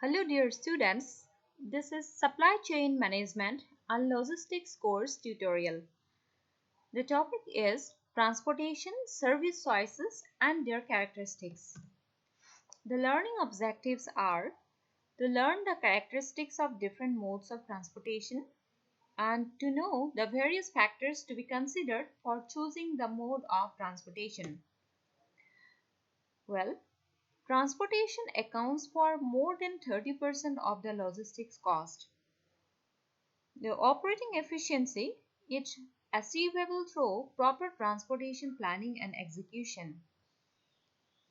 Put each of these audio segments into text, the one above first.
Hello, dear students. This is Supply Chain Management and Logistics course tutorial. The topic is transportation, service choices, and their characteristics. The learning objectives are to learn the characteristics of different modes of transportation and to know the various factors to be considered for choosing the mode of transportation. Well, transportation accounts for more than 30% of the logistics cost. The operating efficiency is achievable through proper transportation planning and execution.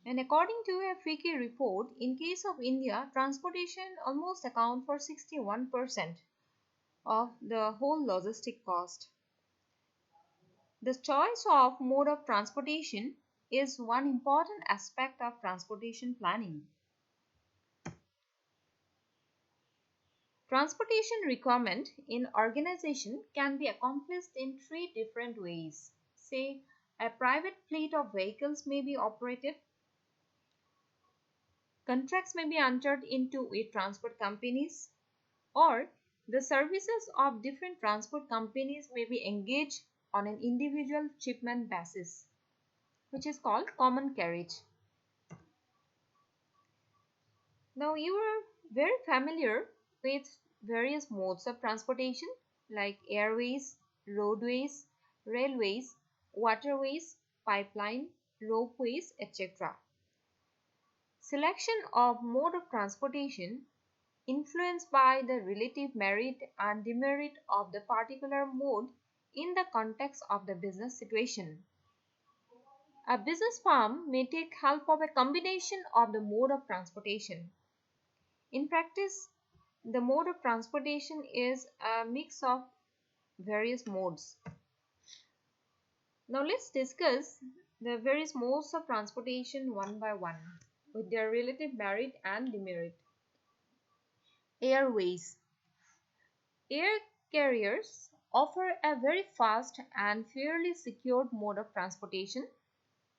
And according to a FICCI report, in case of India, transportation almost account for 61% of the whole logistic cost. The choice of mode of transportation is one important aspect of transportation planning. Transportation requirement in organization can be accomplished in three different ways. Say, a private fleet of vehicles may be operated, contracts may be entered into with transport companies, or the services of different transport companies may be engaged on an individual shipment basis, which is called common carriage. Now, you are very familiar with various modes of transportation like airways, roadways, railways, waterways, pipeline, ropeways, etc. Selection of mode of transportation influenced by the relative merit and demerit of the particular mode in the context of the business situation. A business firm may take help of a combination of the mode of transportation. In practice, the mode of transportation is a mix of various modes. Now let's discuss the various modes of transportation one by one with their relative merit and demerit. Airways. Air carriers offer a very fast and fairly secured mode of transportation,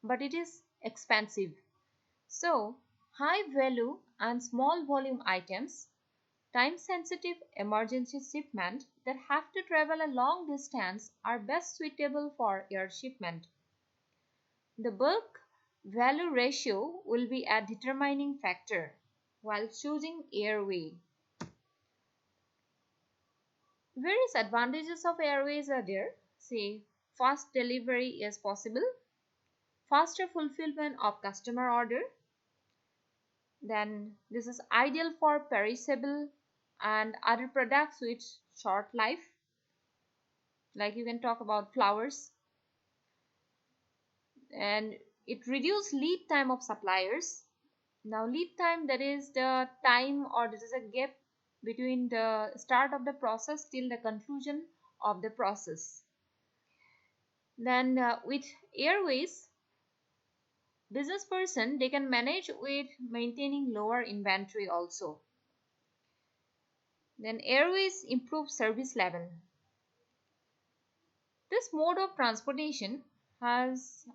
but it is expensive. So, high value and small volume items, time-sensitive emergency shipment that have to travel a long distance are best suitable for air shipment. The bulk value ratio will be a determining factor while choosing airway. Various advantages of airways are there. Say, fast delivery is possible, faster fulfillment of customer order. Then this is ideal for perishable and other products with short life, like you can talk about flowers. And it reduces lead time of suppliers. Now lead time, that is the time or this is a gap between the start of the process till the conclusion of the process. Then with airways, business person they can manage with maintaining lower inventory also. Then airways improve service level. This mode of transportation has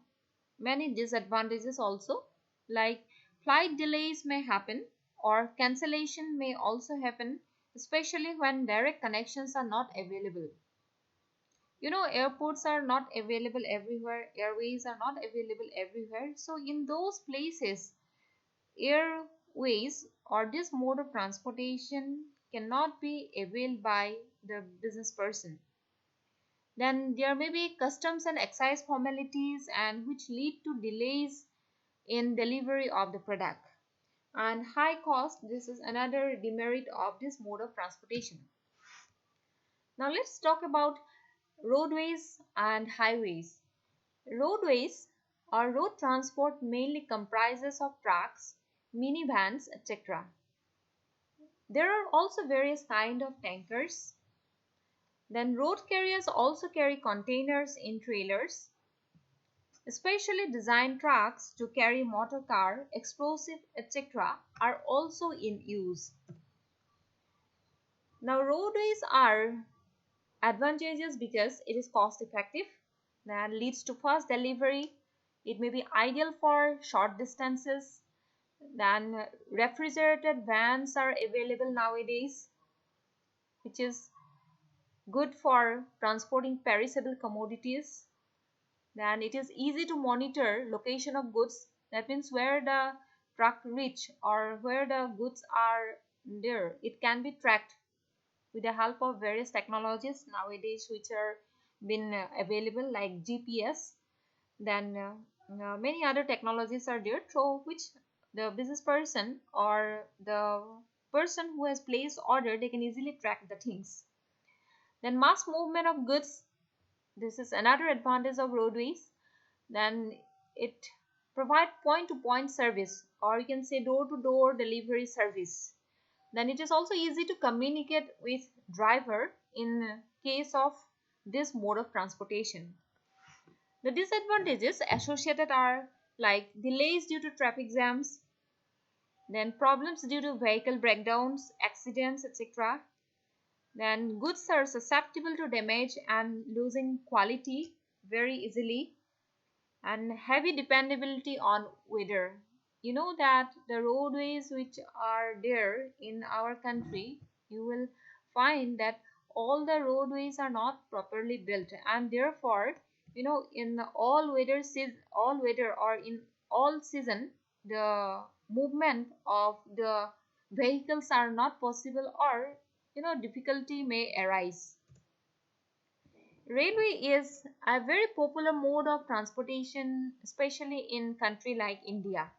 many disadvantages also, like flight delays may happen or cancellation may also happen, especially when direct connections are not available. You know, airports are not available everywhere, airways are not available everywhere. So in those places, airways or this mode of transportation cannot be availed by the business person. Then there may be customs and excise formalities and which lead to delays in delivery of the product. And high cost, this is another demerit of this mode of transportation. Now let's talk about roadways and highways. Roadways or road transport mainly comprises of trucks, minivans, etc. There are also various kind of tankers. Then road carriers also carry containers in trailers. Specially designed trucks to carry motor car, explosive, etc. are also in use. Now roadways are advantageous because it is cost effective, that leads to fast delivery. It may be ideal for short distances. Then refrigerated vans are available nowadays, which is good for transporting perishable commodities. Then it is easy to monitor location of goods. That means where the truck reach or where the goods are there. It can be tracked with the help of various technologies nowadays which are been available like GPS. Then many other technologies are there through which the business person or the person who has placed order, they can easily track the things. Then mass movement of goods, this is another advantage of roadways. Then it provide point to point service, or you can say door to door delivery service. Then it is also easy to communicate with driver in case of this mode of transportation. The disadvantages associated are like delays due to traffic jams, then problems due to vehicle breakdowns, accidents, etc. Then goods are susceptible to damage and losing quality very easily, and heavy dependability on weather. You know that the roadways which are there in our country, you will find that all the roadways are not properly built, and therefore, in all weather or in all season, the movement of the vehicles are not possible, or difficulty may arise. Railway is a very popular mode of transportation, especially in country like India,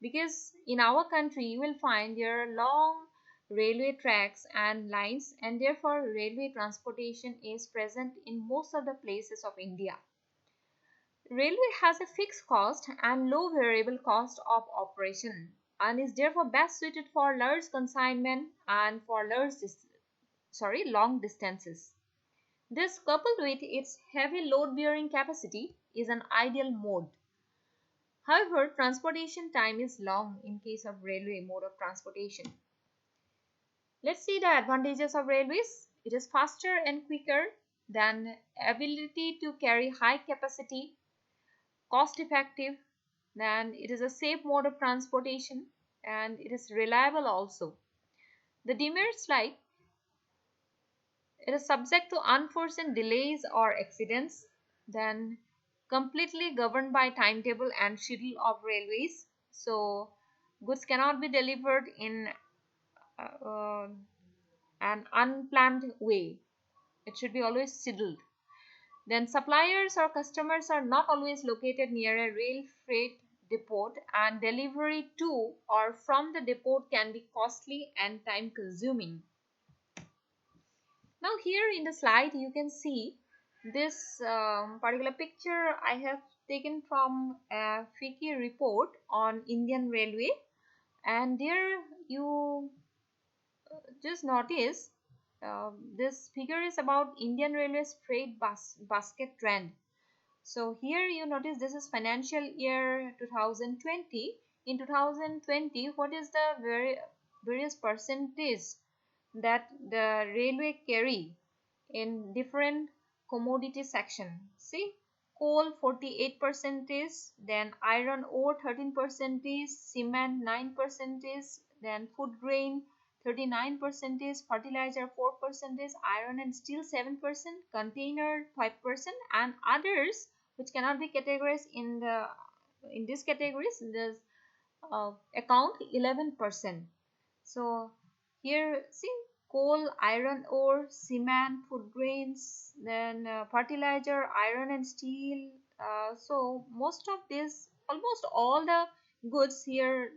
because in our country you will find there are long railway tracks and lines, and therefore railway transportation is present in most of the places of India. Railway has a fixed cost and low variable cost of operation, and is therefore best suited for large consignment and for long distances. This, coupled with its heavy load-bearing capacity, is an ideal mode. However, transportation time is long in case of railway mode of transportation. Let's see the advantages of railways. It is faster and quicker, than ability to carry high capacity, cost effective, then it is a safe mode of transportation, and it is reliable also. The demerits like it is subject to unforeseen delays or accidents, then completely governed by timetable and schedule of railways. So goods cannot be delivered in uh, an unplanned way. It should be always scheduled. Then suppliers or customers are not always located near a rail freight depot, and delivery to or from the depot can be costly and time consuming. Now here in the slide you can see this particular picture I have taken from a FICI report on Indian Railway, and there you just notice this figure is about Indian Railway's freight basket trend. So here you notice this is financial year 2020. In 2020, what is the various percentage that the railway carry in different commodity section? See, coal 48 percentage, then iron ore 13 percentage, cement 9 percentage, then food grain 39 percentage, fertilizer 4 percentage, iron and steel 7%, container 5%, and others which cannot be categorized in these categories, this account 11%. So here see, coal, iron ore, cement, food grains, then fertilizer, iron and steel. So most of this, almost all the goods here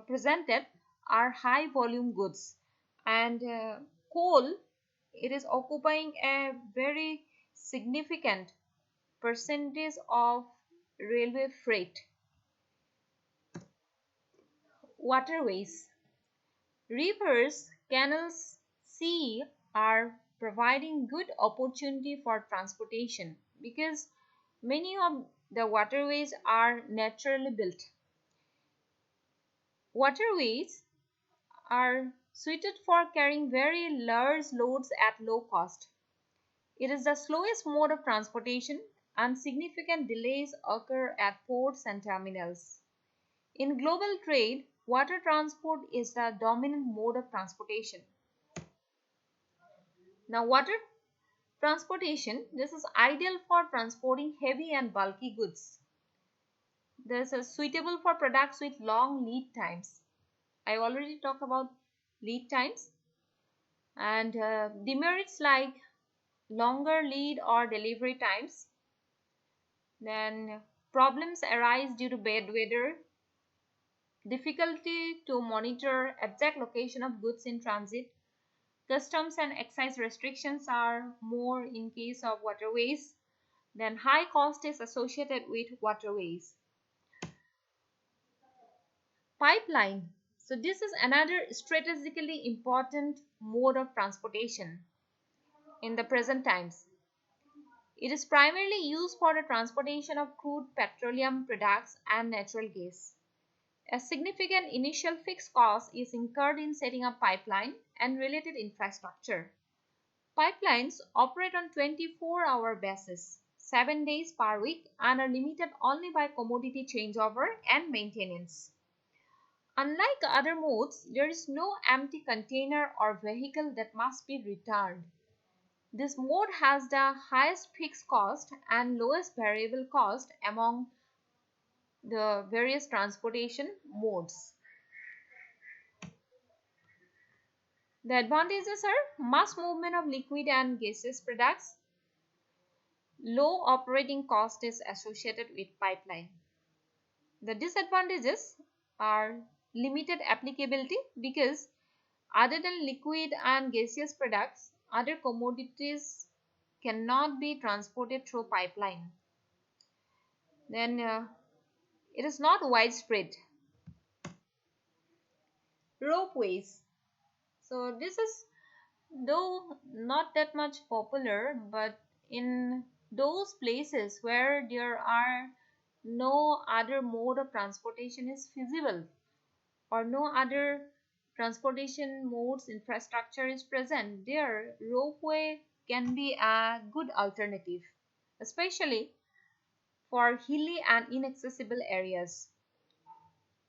presented are high volume goods, and coal, it is occupying a very significant percentage of railway freight. Waterways, rivers, canals, sea are providing good opportunity for transportation because many of the waterways are naturally built. Waterways are suited for carrying very large loads at low cost. It is the slowest mode of transportation, and significant delays occur at ports and terminals. In global trade, water transport is the dominant mode of transportation. Now, water transportation, this is ideal for transporting heavy and bulky goods. This is suitable for products with long lead times. I already talked about lead times, and demerits like longer lead or delivery times. Then problems arise due to bad weather, difficulty to monitor exact location of goods in transit. Customs and excise restrictions are more in case of waterways. Then high cost is associated with waterways. Pipeline. So this is another strategically important mode of transportation in the present times. It is primarily used for the transportation of crude petroleum products and natural gas. A significant initial fixed cost is incurred in setting up pipeline and related infrastructure. Pipelines operate on 24-hour basis, 7 days per week, and are limited only by commodity changeover and maintenance. Unlike other modes, there is no empty container or vehicle that must be returned. This mode has the highest fixed cost and lowest variable cost among the various transportation modes. The advantages are mass movement of liquid and gaseous products. Low operating cost is associated with pipeline. The disadvantages are limited applicability because other than liquid and gaseous products, other commodities cannot be transported through pipeline. Then it is not widespread. Ropeways. So this is though not that much popular, but in those places where there are no other mode of transportation is feasible or no other transportation modes infrastructure is present, there ropeway can be a good alternative, especially for hilly and inaccessible areas.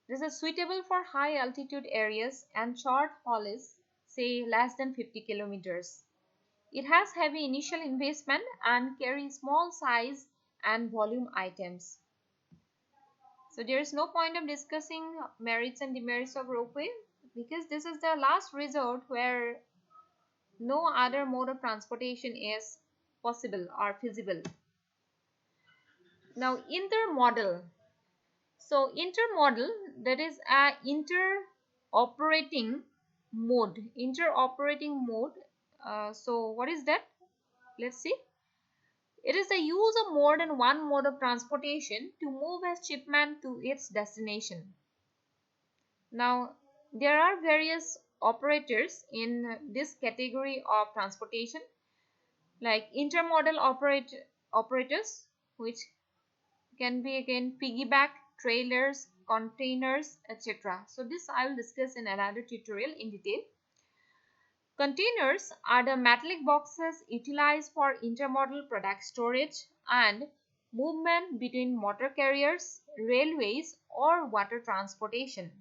This is suitable for high altitude areas and short haulage, say less than 50 kilometers. It has heavy initial investment and carries small size and volume items. So there is no point of discussing merits and demerits of ropeway because this is the last resort where no other mode of transportation is possible or feasible. Now intermodal. So intermodal, that is a interoperating mode. Interoperating mode. So what is that? Let's see. It is the use of more than one mode of transportation to move a shipment to its destination. Now, there are various operators in this category of transportation, like intermodal operators, which can be again piggyback, trailers, containers, etc. So this I will discuss in another tutorial in detail. Containers are the metallic boxes utilized for intermodal product storage and movement between motor carriers, railways, or water transportation.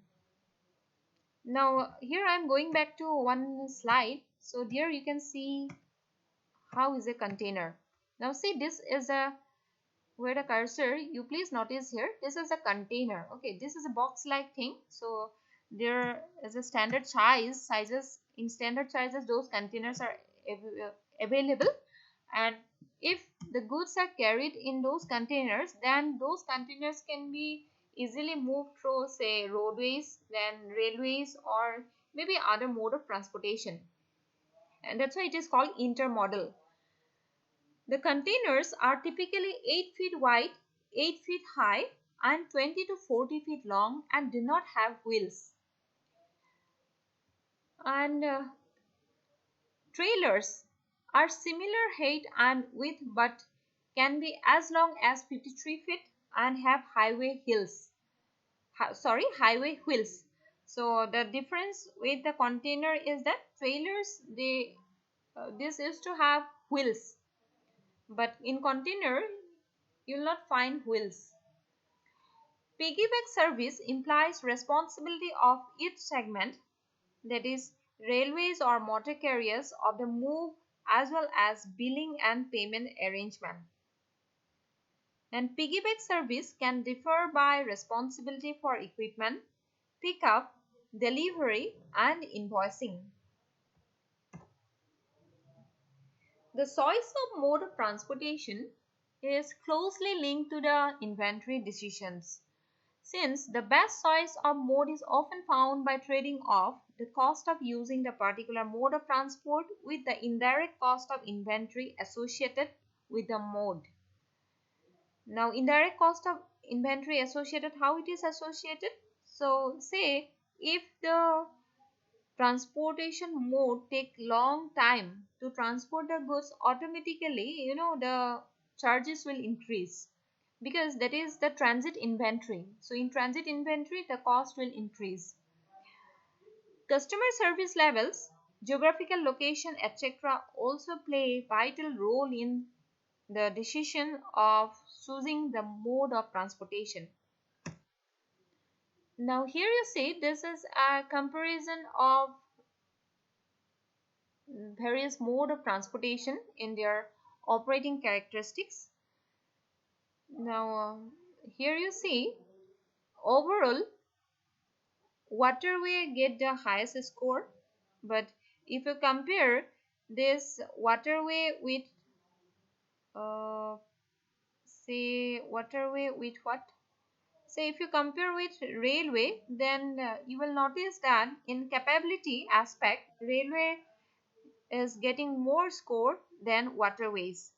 Now, here I am going back to one slide. So, there you can see how is a container. Now, see, this is a where the cursor, you please notice here, this is a container. Okay, this is a box like thing. So there is a standard sizes. In standard sizes those containers are available, and if the goods are carried in those containers, then those containers can be easily moved through, say, roadways, then railways, or maybe other mode of transportation, and that's why it is called intermodal. The containers are typically 8 feet wide, 8 feet high, and 20 to 40 feet long and do not have wheels. And trailers are similar height and width but can be as long as 53 feet and have highway wheels. So the difference with the container is that trailers, this is to have wheels, but in container you will not find wheels. Piggyback service implies responsibility of each segment, that is, railways or motor carriers, of the move as well as billing and payment arrangement. And piggyback service can differ by responsibility for equipment, pickup, delivery, and invoicing. The choice of mode of transportation is closely linked to the inventory decisions. Since the best choice of mode is often found by trading off the cost of using the particular mode of transport with the indirect cost of inventory associated with the mode. Now, indirect cost of inventory associated, how it is associated? So, say if the transportation mode take long time to transport the goods, automatically the charges will increase, because that is the transit inventory. So in transit inventory the cost will increase. Customer service levels, geographical location, etc. also play a vital role in the decision of choosing the mode of transportation. Now here you see this is a comparison of various mode of transportation in their operating characteristics. Now here you see overall waterway get the highest score, but if you compare this waterway with uh, say waterway with what, say if you compare with railway, then you will notice that in capability aspect railway is getting more score than waterways.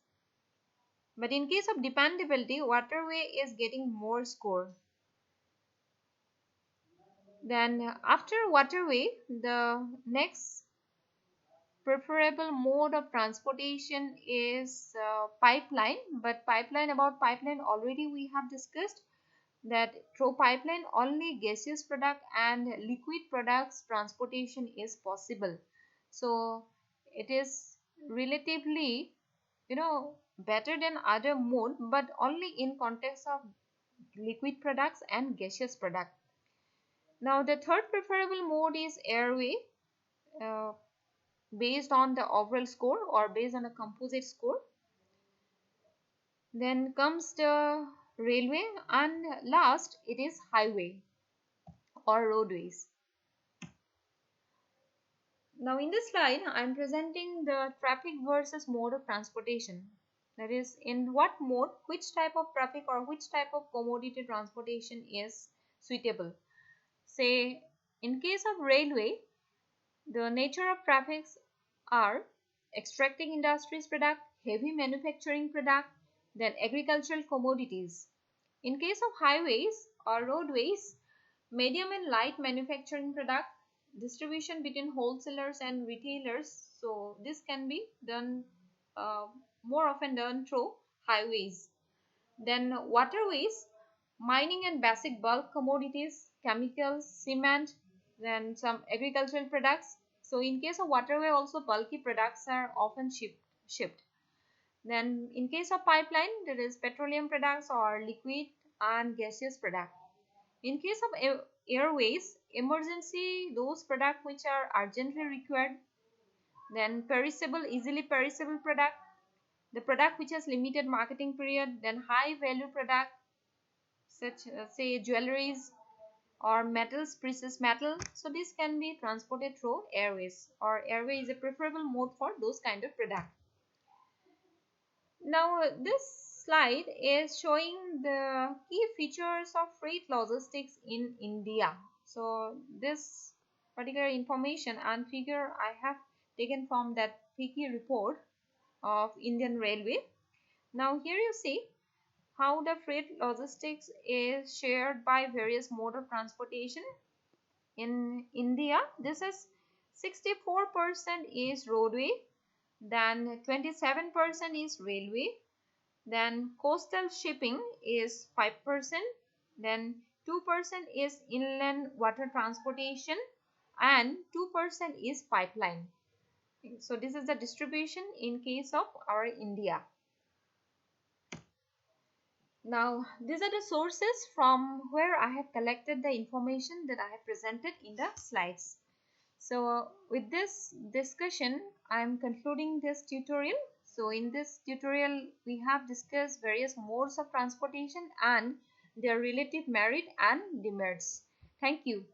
But in case of dependability, waterway is getting more score. Then after waterway, the next preferable mode of transportation is pipeline. But about pipeline already we have discussed that through pipeline only gaseous product and liquid products transportation is possible. So it is relatively better than other mode, but only in context of liquid products and gaseous product. Now the third preferable mode is airway, uh, based on the overall score or based on a composite score. Then comes the railway, and last it is highway or roadways. Now in this slide I am presenting the traffic versus mode of transportation. That is, in what mode which type of traffic or which type of commodity transportation is suitable. Say in case of railway, the nature of traffics are extracting industries product, heavy manufacturing product, then agricultural commodities. In case of highways or roadways, medium and light manufacturing product, distribution between wholesalers and retailers. So this can be done uh, more often done through highways. Then waterways, mining and basic bulk commodities, chemicals, cement, then some agricultural products. So in case of waterway also bulky products are often shipped. Then in case of pipeline, there is petroleum products or liquid and gaseous product. In case of airways, emergency, those products which are urgently required. Then perishable, easily perishable product, the product which has limited marketing period. Then high value product such say jewelries or metals, precious metal. So this can be transported through airways, or airway is a preferable mode for those kind of product. Now this slide is showing the key features of freight logistics in India. So this particular information and figure I have taken from that picky report of Indian Railway. Now here you see how the freight logistics is shared by various mode of transportation in India. This is 64% is roadway, then 27% is railway, then coastal shipping is 5%, then 2% is inland water transportation, and 2% is pipeline. So this is the distribution in case of our India. Now, these are the sources from where I have collected the information that I have presented in the slides. So, with this discussion, I am concluding this tutorial. So, in this tutorial, we have discussed various modes of transportation and their relative merit and demerits. Thank you.